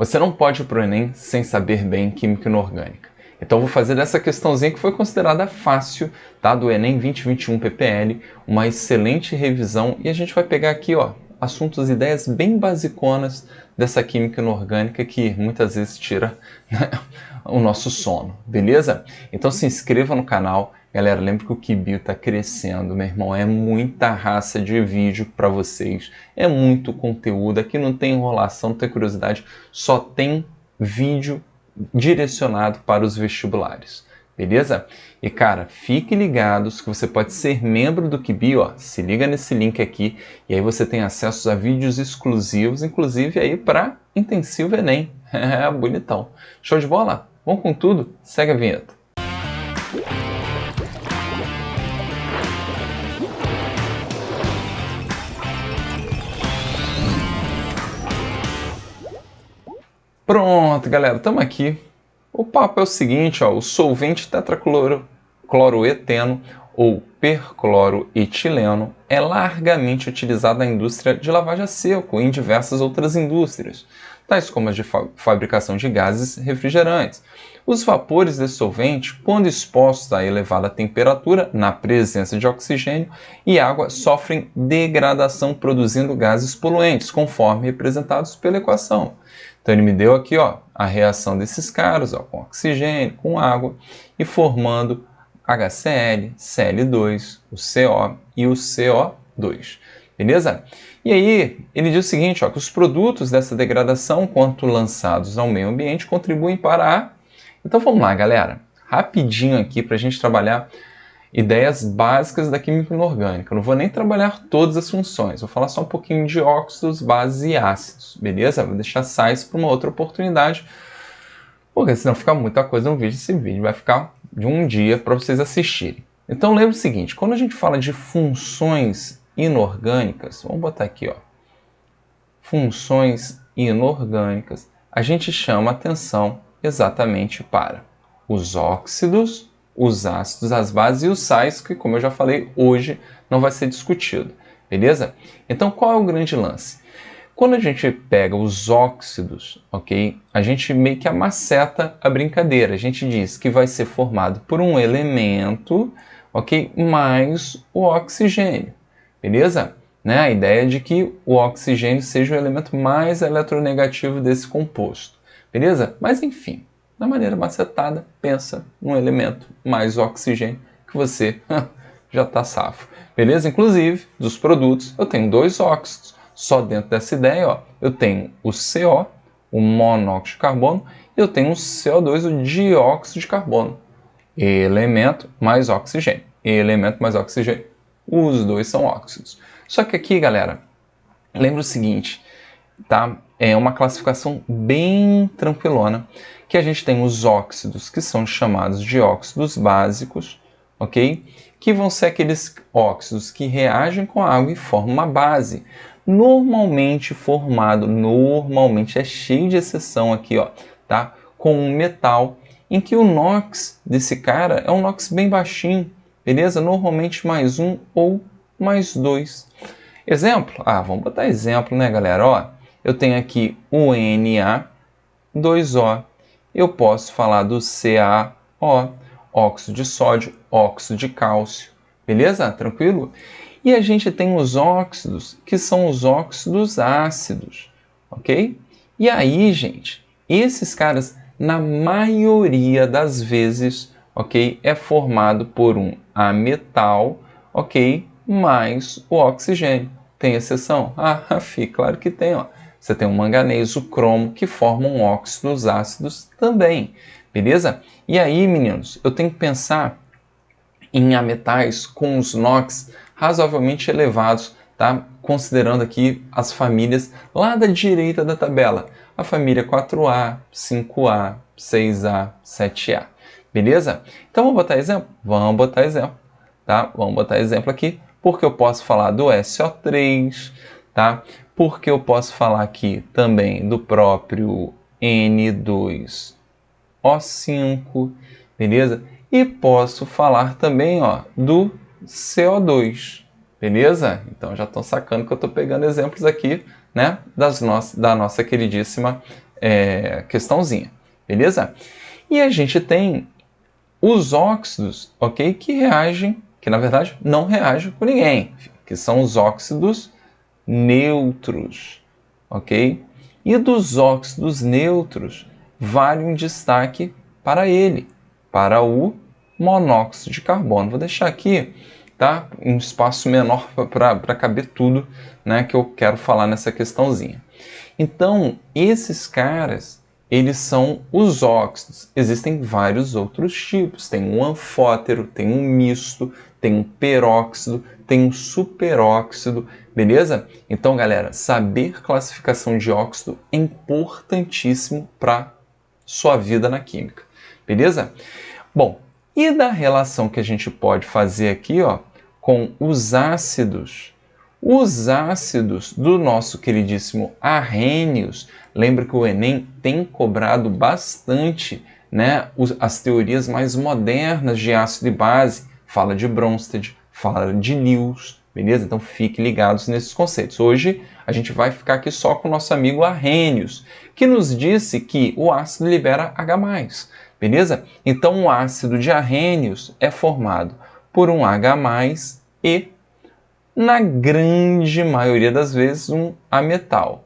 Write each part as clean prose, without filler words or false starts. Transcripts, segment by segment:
Você não pode ir para o Enem sem saber bem química inorgânica. Então eu vou fazer dessa questãozinha que foi considerada fácil, tá? Do Enem 2021 PPL, uma excelente revisão, e a gente vai pegar aqui, ó, assuntos, ideias bem basiconas dessa química inorgânica que muitas vezes tira, né, o nosso sono, beleza? Então se inscreva no canal. Galera, lembre que o Kibio está crescendo, meu irmão, é muita raça de vídeo para vocês, é muito conteúdo, aqui não tem enrolação, não tem curiosidade, só tem vídeo direcionado para os vestibulares, beleza? E cara, fique ligados que você pode ser membro do Kibio, ó, se liga nesse link aqui, e aí você tem acesso a vídeos exclusivos, inclusive aí para Intensivo Enem, bonitão. Show de bola? Vamos com tudo? Segue a vinheta. Pronto, galera, estamos aqui. O papo é o seguinte, ó, o solvente tetracloroeteno ou percloroetileno é largamente utilizado na indústria de lavagem a seco e em diversas outras indústrias, tais como as de fabricação de gases refrigerantes. Os vapores desse solvente, quando expostos a elevada temperatura, na presença de oxigênio e água, sofrem degradação produzindo gases poluentes, conforme representados pela equação. Então ele me deu aqui, ó, a reação desses caras, ó, com oxigênio, com água, e formando HCl, Cl2, o CO e o CO2. Beleza? E aí ele diz o seguinte, ó, que os produtos dessa degradação, quanto lançados ao meio ambiente, contribuem para a... Então vamos lá, galera. Rapidinho aqui para a gente trabalhar ideias básicas da química inorgânica. Eu não vou nem trabalhar todas as funções, vou falar só um pouquinho de óxidos, bases e ácidos, beleza? Vou deixar sais para uma outra oportunidade, porque senão fica muita coisa no vídeo. Esse vídeo vai ficar de um dia para vocês assistirem. Então lembre o seguinte, quando a gente fala de funções inorgânicas, vamos botar aqui, ó, funções inorgânicas, a gente chama atenção exatamente para os óxidos, os ácidos, as bases e os sais, que, como eu já falei, hoje não vai ser discutido, beleza? Então, qual é o grande lance? Quando a gente pega os óxidos, ok? A gente meio que amaceta a brincadeira. A gente diz que vai ser formado por um elemento, ok? Mais o oxigênio, beleza? Né? A ideia é de que o oxigênio seja o elemento mais eletronegativo desse composto, beleza? Mas, enfim, da maneira macetada, pensa num elemento mais oxigênio que você já está safo. Beleza? Inclusive, dos produtos, eu tenho dois óxidos. Só dentro dessa ideia, ó, eu tenho o CO, o monóxido de carbono, e eu tenho o CO2, o dióxido de carbono. Elemento mais oxigênio. Elemento mais oxigênio. Os dois são óxidos. Só que aqui, galera, lembra o seguinte, tá? É uma classificação bem tranquilona, que a gente tem os óxidos, que são chamados de óxidos básicos, ok? Que vão ser aqueles óxidos que reagem com a água e formam uma base. Normalmente formado, normalmente é cheio de exceção aqui, ó, tá? Com um metal, em que o NOx desse cara é um NOx bem baixinho, beleza? Normalmente mais um ou mais dois. Exemplo? Ah, vamos botar exemplo, né, galera? Ó, eu tenho aqui o Na2O. Eu posso falar do CaO, óxido de sódio, óxido de cálcio. Beleza? Tranquilo? E a gente tem os óxidos, que são os óxidos ácidos. Ok? E aí, gente, esses caras, na maioria das vezes, ok, é formado por um ametal, ok, mais o oxigênio. Tem exceção? Ah, claro que tem, ó. Você tem o manganês, o cromo, que formam óxidos ácidos também, beleza? E aí, meninos, eu tenho que pensar em ametais com os NOx razoavelmente elevados, tá? Considerando aqui as famílias lá da direita da tabela, a família 4A, 5A, 6A, 7A, beleza? Então vamos botar exemplo? Vamos botar exemplo, tá? Vamos botar exemplo aqui, porque eu posso falar do SO3, tá? Porque eu posso falar aqui também do próprio N2O5, beleza? E posso falar também, ó, do CO2, beleza? Então já estão sacando que eu estou pegando exemplos aqui, né, da nossa queridíssima questãozinha, beleza? E a gente tem os óxidos, ok? Que reagem, que na verdade não reagem com ninguém, que são os óxidos neutros, ok? E dos óxidos neutros, vale um destaque para ele, para o monóxido de carbono. Vou deixar aqui, tá? Um espaço menor para caber tudo, né, que eu quero falar nessa questãozinha. Então, esses caras, eles são os óxidos. Existem vários outros tipos. Tem um anfótero, tem um misto, tem um peróxido, tem um superóxido, beleza? Então, galera, saber classificação de óxido é importantíssimo para sua vida na química, beleza? Bom, e da relação que a gente pode fazer aqui, ó, com os ácidos? Os ácidos do nosso queridíssimo Arrhenius, lembra que o Enem tem cobrado bastante, né, as teorias mais modernas de ácido e base, fala de Bronsted, fala de Lewis, beleza? Então fiquem ligados nesses conceitos. Hoje a gente vai ficar aqui só com o nosso amigo Arrhenius, que nos disse que o ácido libera H+, beleza? Então o ácido de Arrhenius é formado por um H+, e na grande maioria das vezes um ametal.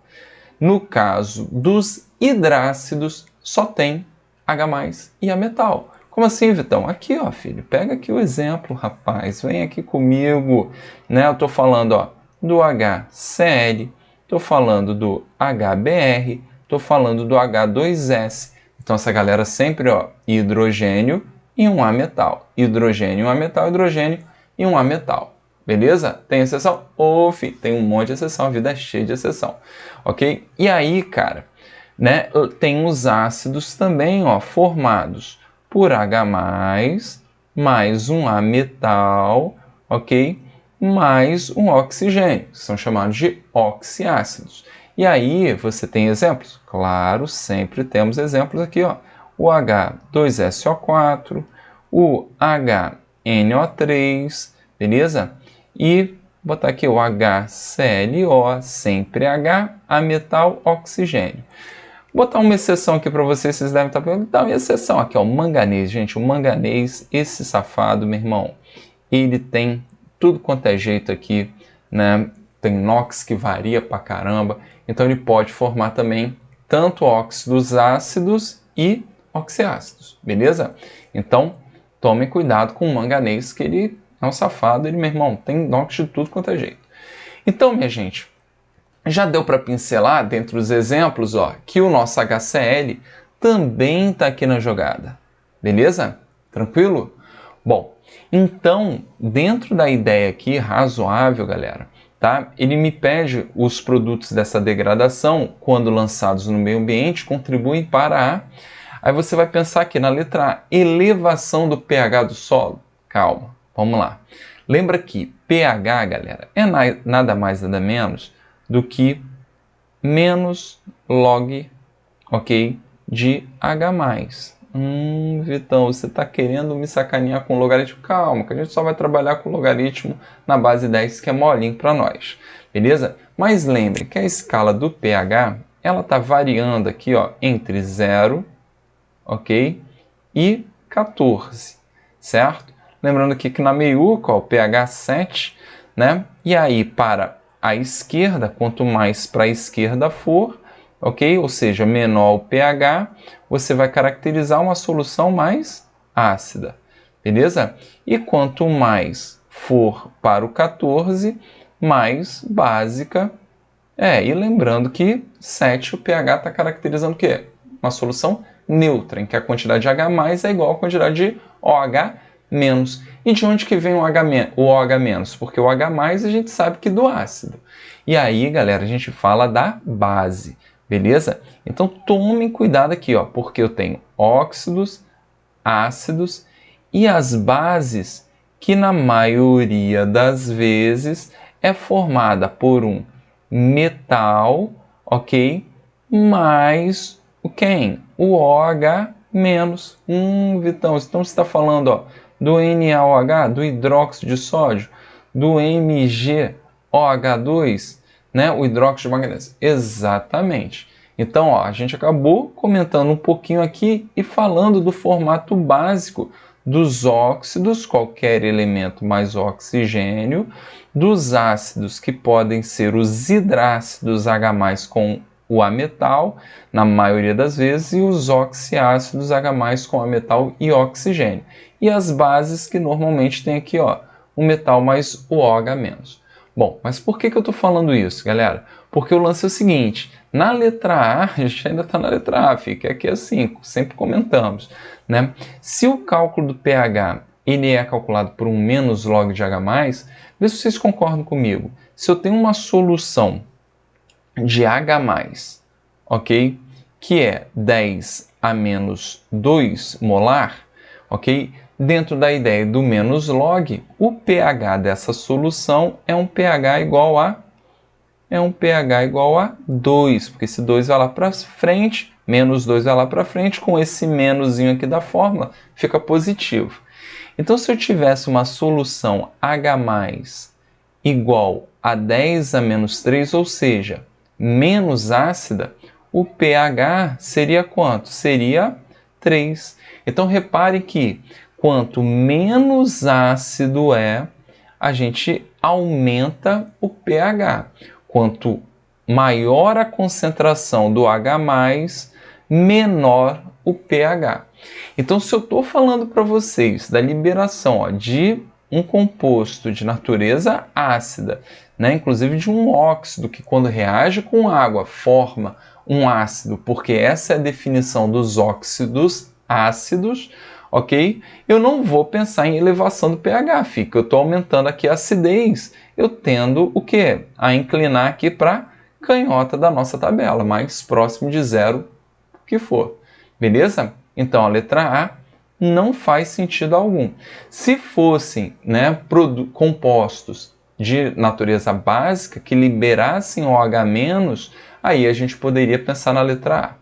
No caso dos hidrácidos, só tem H+ e ametal. Como assim, Vitão? Aqui, ó, filho, pega aqui o exemplo, rapaz, vem aqui comigo, né? Eu estou falando, ó, do HCl, estou falando do HBr, estou falando do H2S. Então essa galera sempre, ó, hidrogênio e um ametal, hidrogênio e um ametal, hidrogênio e um ametal. Beleza? Tem exceção? Tem um monte de exceção, a vida é cheia de exceção, ok? E aí, cara, né, tem os ácidos também, ó, formados por H+, mais um ametal, ok? Mais um oxigênio, que são chamados de oxiácidos. E aí, você tem exemplos? Claro, sempre temos exemplos aqui, ó. O H2SO4, o HNO3, beleza? E botar aqui o HClO, sempre H, ametal, oxigênio. Vou botar uma exceção aqui para vocês devem estar perguntando, dá uma exceção aqui, ó, o manganês, gente, o manganês, esse safado, meu irmão, ele tem tudo quanto é jeito aqui, né, tem NOx que varia pra caramba, então ele pode formar também tanto óxidos ácidos e oxiácidos, beleza? Então, tomem cuidado com o manganês, que ele é um safado, ele, meu irmão, tem NOx de tudo quanto é jeito. Então, minha gente, já deu para pincelar, dentre os exemplos, ó, que o nosso HCl também está aqui na jogada. Beleza? Tranquilo? Bom, então, dentro da ideia aqui, razoável, galera, tá? Ele me pede os produtos dessa degradação, quando lançados no meio ambiente, contribuem para a... Aí você vai pensar aqui na letra A, elevação do pH do solo. Calma, vamos lá. Lembra que pH, galera, é nada mais nada menos do que menos log, ok, de H+. Vitão, você está querendo me sacanear com logaritmo? Calma, que a gente só vai trabalhar com logaritmo na base 10, que é molinho para nós, beleza? Mas lembre que a escala do pH, ela está variando aqui, ó, entre 0, ok, e 14, certo? Lembrando aqui que na meiuca, ó, o pH 7, né? E aí, para a esquerda, quanto mais para a esquerda for, ok? Ou seja, menor o pH, você vai caracterizar uma solução mais ácida, beleza? E quanto mais for para o 14, mais básica e lembrando que 7 o pH está caracterizando o quê? Uma solução neutra, em que a quantidade de H+ é igual à quantidade de OH-. E de onde que vem o OH-? Porque o H+ a gente sabe que do ácido. E aí, galera, a gente fala da base, beleza? Então tomem cuidado aqui, ó, porque eu tenho óxidos, ácidos e as bases que na maioria das vezes é formada por um metal, ok? Mais o quem? O OH-. Vitão, então você está falando, ó, do NaOH, do hidróxido de sódio, do MgOH2, né? O hidróxido de manganês. Exatamente. Então, ó, a gente acabou comentando um pouquinho aqui e falando do formato básico dos óxidos, qualquer elemento mais oxigênio, dos ácidos, que podem ser os hidrácidos H+, com o ametal, na maioria das vezes, e os oxiácidos H+, com ametal e oxigênio. E as bases, que normalmente tem aqui, ó, o metal mais o OH-. Bom, mas por que eu estou falando isso, galera? Porque o lance é o seguinte, na letra A, a gente ainda está na letra A, fica aqui assim, sempre comentamos, né? Se o cálculo do pH ele é calculado por um menos log de H+, vê se vocês concordam comigo. Se eu tenho uma solução de H+, ok? Que é 10 a menos 2 molar, ok? Dentro da ideia do menos log, o pH dessa solução é um pH igual a 2, porque esse 2 vai lá para frente, menos 2 vai lá para frente, com esse menoszinho aqui da fórmula, fica positivo. Então, se eu tivesse uma solução H+ igual a 10 a menos 3, ou seja, menos ácida, o pH seria quanto? Seria 3. Então, repare que quanto menos ácido é, a gente aumenta o pH. Quanto maior a concentração do H+, menor o pH. Então, se eu estou falando para vocês da liberação de um composto de natureza ácida, né, inclusive de um óxido que quando reage com água forma um ácido, porque essa é a definição dos óxidos ácidos, ok? Eu não vou pensar em elevação do pH, fica. Eu estou aumentando aqui a acidez, eu tendo o quê? A inclinar aqui para canhota da nossa tabela, mais próximo de zero que for. Beleza? Então a letra A não faz sentido algum. Se fossem, né, compostos de natureza básica que liberassem OH-, aí a gente poderia pensar na letra A.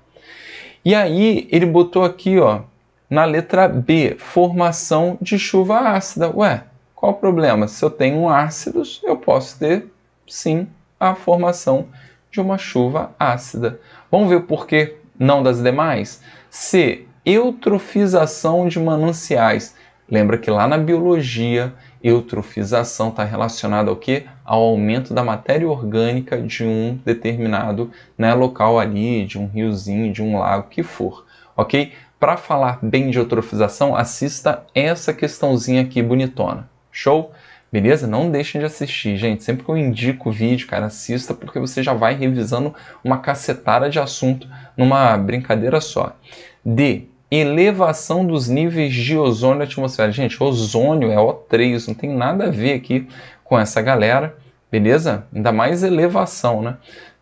E aí ele botou aqui, ó, na letra B, formação de chuva ácida. Ué, qual o problema? Se eu tenho ácidos, eu posso ter, sim, a formação de uma chuva ácida. Vamos ver o porquê não das demais? C, eutrofização de mananciais. Lembra que lá na biologia, eutrofização está relacionada ao quê? Ao aumento da matéria orgânica de um determinado, né, local ali, de um riozinho, de um lago, que for, ok? Para falar bem de eutrofização, assista essa questãozinha aqui bonitona. Show? Beleza? Não deixem de assistir, gente. Sempre que eu indico o vídeo, cara, assista, porque você já vai revisando uma cacetada de assunto numa brincadeira só. D, elevação dos níveis de ozônio na atmosfera. Gente, ozônio é O3, não tem nada a ver aqui com essa galera, beleza? Ainda mais elevação, né?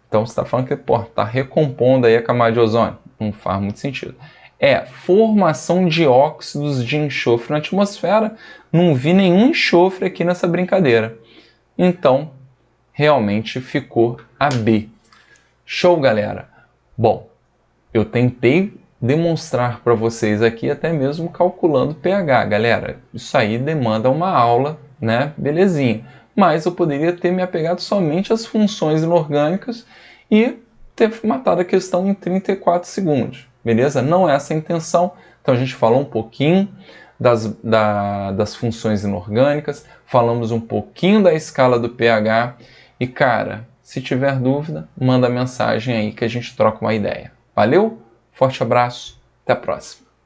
Então você está falando que está recompondo aí a camada de ozônio. Não faz muito sentido. É formação de óxidos de enxofre na atmosfera. Não vi nenhum enxofre aqui nessa brincadeira. Então, realmente ficou a B. Show, galera? Bom, eu tentei demonstrar para vocês aqui, até mesmo calculando pH. Galera, isso aí demanda uma aula, né? Belezinha. Mas eu poderia ter me apegado somente às funções inorgânicas e ter matado a questão em 34 segundos. Beleza? Não é essa a intenção. Então a gente falou um pouquinho das funções inorgânicas, falamos um pouquinho da escala do pH e, cara, se tiver dúvida, manda mensagem aí que a gente troca uma ideia. Valeu? Forte abraço, até a próxima.